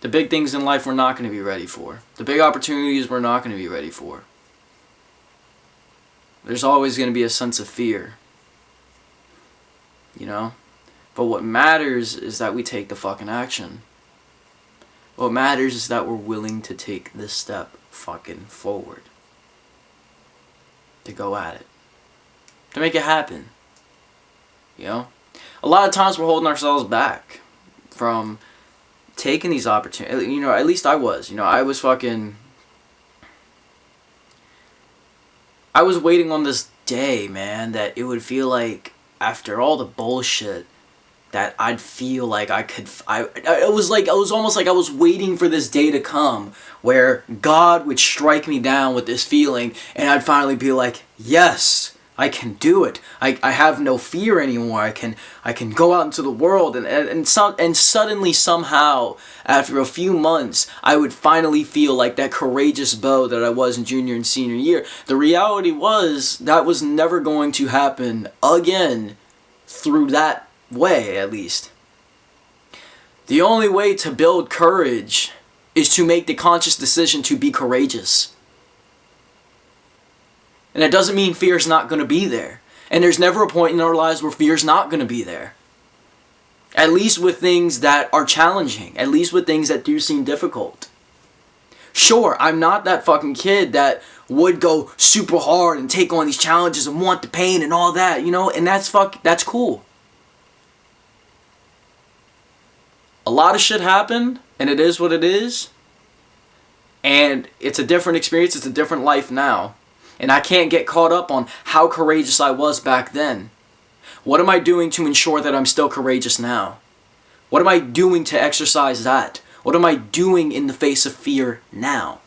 The big things in life we're not going to be ready for. The big opportunities we're not going to be ready for. There's always going to be a sense of fear. You know? But what matters is that we take the fucking action. What matters is that we're willing to take this step fucking forward. To go at it. To make it happen. You know? A lot of times we're holding ourselves back from taking these opportunities. You know, at least I was. You know, I was waiting on this day, man, that it would feel like after all the bullshit that I'd feel like it was almost like I was waiting for this day to come where God would strike me down with this feeling and I'd finally be like, yes, I can do it. I have no fear anymore. I can go out into the world and suddenly somehow after a few months I would finally feel like that courageous Beau that I was in junior and senior year. The reality was that was never going to happen again through that way, at least. The only way to build courage is to make the conscious decision to be courageous. And it doesn't mean fear's not going to be there. And there's never a point in our lives where fear's not going to be there. At least with things that are challenging. At least with things that do seem difficult. Sure, I'm not that fucking kid that would go super hard and take on these challenges and want the pain and all that, you know, and that's cool. A lot of shit happened, and it is what it is. And it's a different experience, it's a different life now. And I can't get caught up on how courageous I was back then. What am I doing to ensure that I'm still courageous now? What am I doing to exercise that? What am I doing in the face of fear now?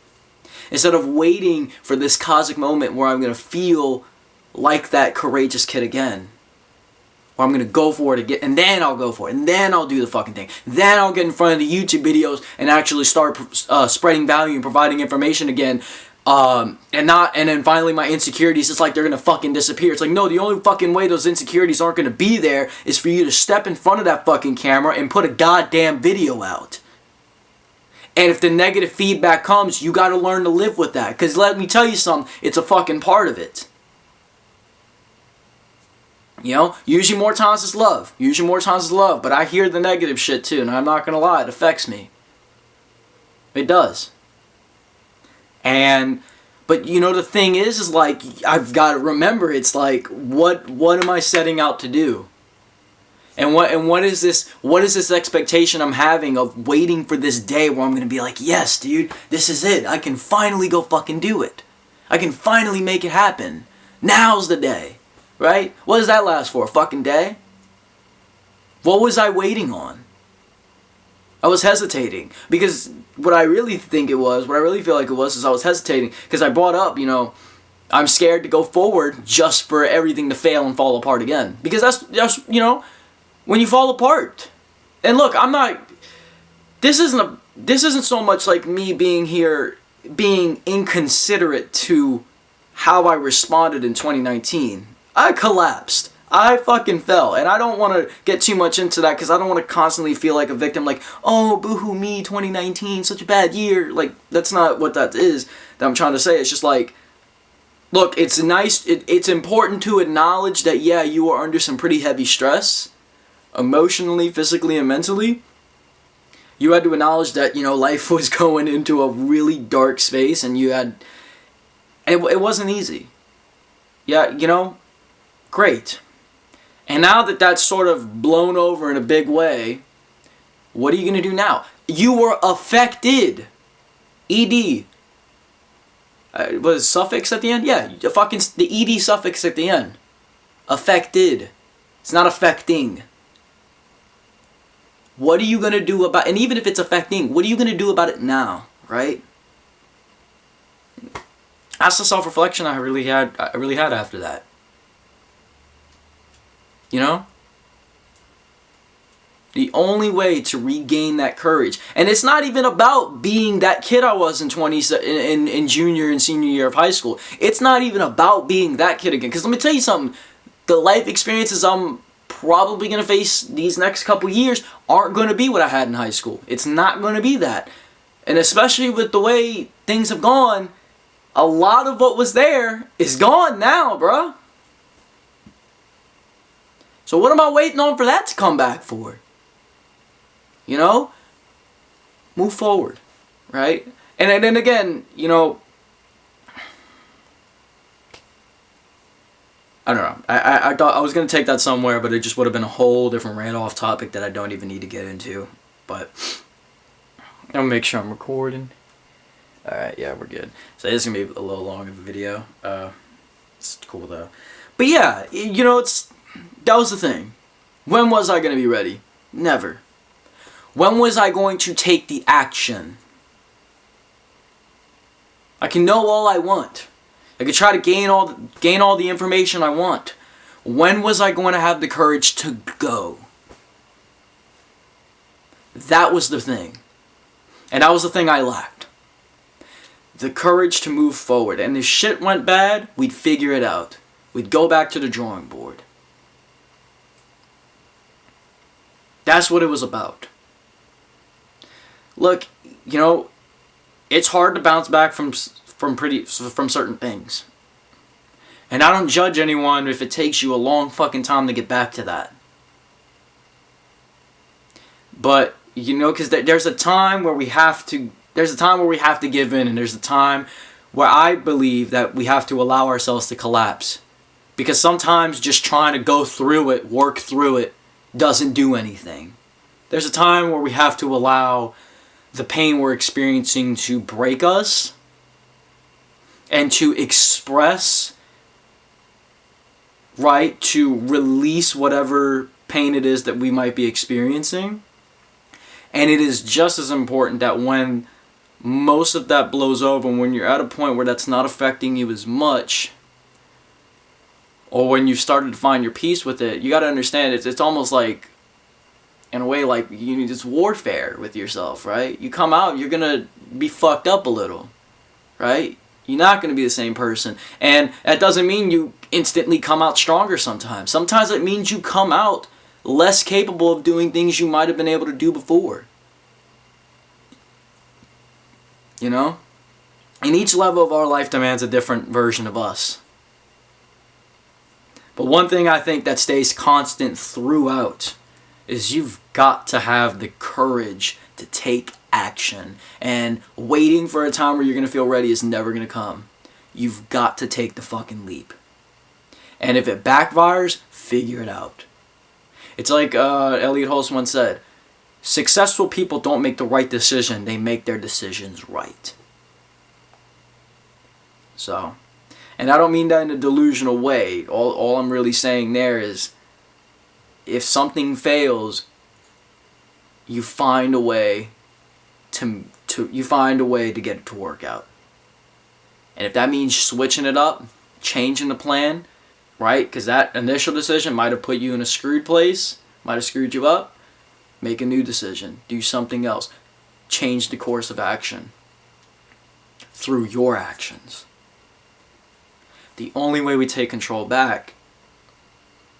Instead of waiting for this cosmic moment where I'm going to feel like that courageous kid again. Where I'm going to go for it again, and then I'll go for it, and then I'll do the fucking thing. Then I'll get in front of the YouTube videos and actually start spreading value and providing information again. And then finally my insecurities, it's like they're gonna fucking disappear. It's like, no, the only fucking way those insecurities aren't gonna be there is for you to step in front of that fucking camera and put a goddamn video out. And if the negative feedback comes, you gotta learn to live with that. Because let me tell you something, it's a fucking part of it. You know, usually more times it's love. Usually more times it's love. But I hear the negative shit too, and I'm not gonna lie, it affects me. It does. But you know, the thing is like, I've got to remember, it's like, what am I setting out to do? And what is this expectation I'm having of waiting for this day where I'm going to be like, yes, dude, this is it. I can finally go fucking do it. I can finally make it happen. Now's the day, right? What does that last for? A fucking day? What was I waiting on? I was hesitating because what I really feel like it was, is I was hesitating because I brought up, you know, I'm scared to go forward just for everything to fail and fall apart again. Because that's you know, when you fall apart. And look, this isn't so much like me being inconsiderate to how I responded in 2019. I collapsed. I fucking fell, and I don't want to get too much into that because I don't want to constantly feel like a victim, like, oh, boohoo me, 2019, such a bad year. Like, that's not what that is that I'm trying to say. It's just like, look, it's important to acknowledge that, yeah, you are under some pretty heavy stress, emotionally, physically, and mentally. You had to acknowledge that, you know, life was going into a really dark space, and it wasn't easy. Yeah, you know, great. And now that that's sort of blown over in a big way, what are you going to do now? You were affected. ED. Was suffix at the end? Yeah, the ED suffix at the end. Affected. It's not affecting. What are you going to do about, and even if it's affecting, what are you going to do about it now, right? That's the self-reflection I really had after that. You know? The only way to regain that courage, and it's not even about being that kid I was in junior and senior year of high school. It's not even about being that kid again. Because let me tell you something, the life experiences I'm probably going to face these next couple years aren't going to be what I had in high school. It's not going to be that. And especially with the way things have gone, a lot of what was there is gone now, bruh. So what am I waiting on for that to come back for? You know? Move forward, right? And then again, you know, I don't know. I thought I was going to take that somewhere, but it just would have been a whole different rant off topic that I don't even need to get into. But I'll make sure I'm recording. Alright, yeah, we're good. So this is going to be a little long of a video. It's cool though. But yeah, you know, that was the thing. When was I going to be ready? Never. When was I going to take the action? I can know all I want. I could try to gain all the information I want. When was I going to have the courage to go? That was the thing. And that was the thing I lacked. The courage to move forward. And if shit went bad, we'd figure it out. We'd go back to the drawing board. That's what it was about. Look, you know, it's hard to bounce back from certain things. And I don't judge anyone if it takes you a long fucking time to get back to that. But, you know, because there's a time where we have to give in, and there's a time where I believe that we have to allow ourselves to collapse. Because sometimes just trying to go through it, work through it, doesn't do anything. There's a time where we have to allow the pain we're experiencing to break us and to express, right, to release whatever pain it is that we might be experiencing. And it is just as important that when most of that blows over, when you're at a point where that's not affecting you as much, or when you've started to find your peace with it, you got to understand it's almost like, in a way, like you need this warfare with yourself, right? You come out, you're gonna be fucked up a little, right? You're not gonna be the same person, and that doesn't mean you instantly come out stronger. Sometimes it means you come out less capable of doing things you might have been able to do before. You know? And each level of our life demands a different version of us. But one thing I think that stays constant throughout is you've got to have the courage to take action. And waiting for a time where you're going to feel ready is never going to come. You've got to take the fucking leap. And if it backfires, figure it out. It's like Elliot Hulse once said, successful people don't make the right decision, they make their decisions right. So, and I don't mean that in a delusional way. All I'm really saying there is, if something fails, you find a way to get it to work out. And if that means switching it up, changing the plan, right? Because that initial decision might have put you in a screwed place, might have screwed you up. Make a new decision. Do something else. Change the course of action through your actions. The only way we take control back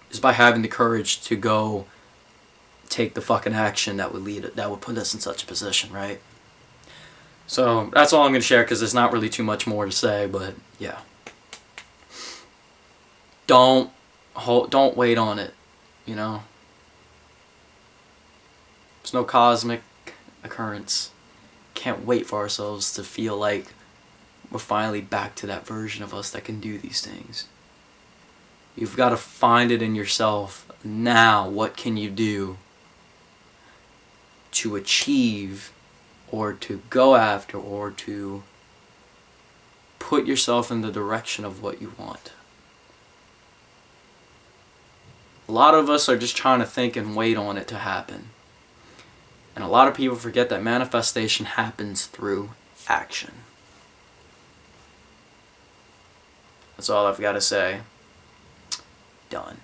is by having the courage to go take the fucking action that would put us in such a position, right? So that's all I'm going to share, because there's not really too much more to say, but yeah. Don't wait on it, you know? There's no cosmic occurrence. Can't wait for ourselves to feel like we're finally back to that version of us that can do these things. You've got to find it in yourself now. What can you do to achieve, or to go after, or to put yourself in the direction of what you want? A lot of us are just trying to think and wait on it to happen. And a lot of people forget that manifestation happens through action. That's all I've got to say. Done.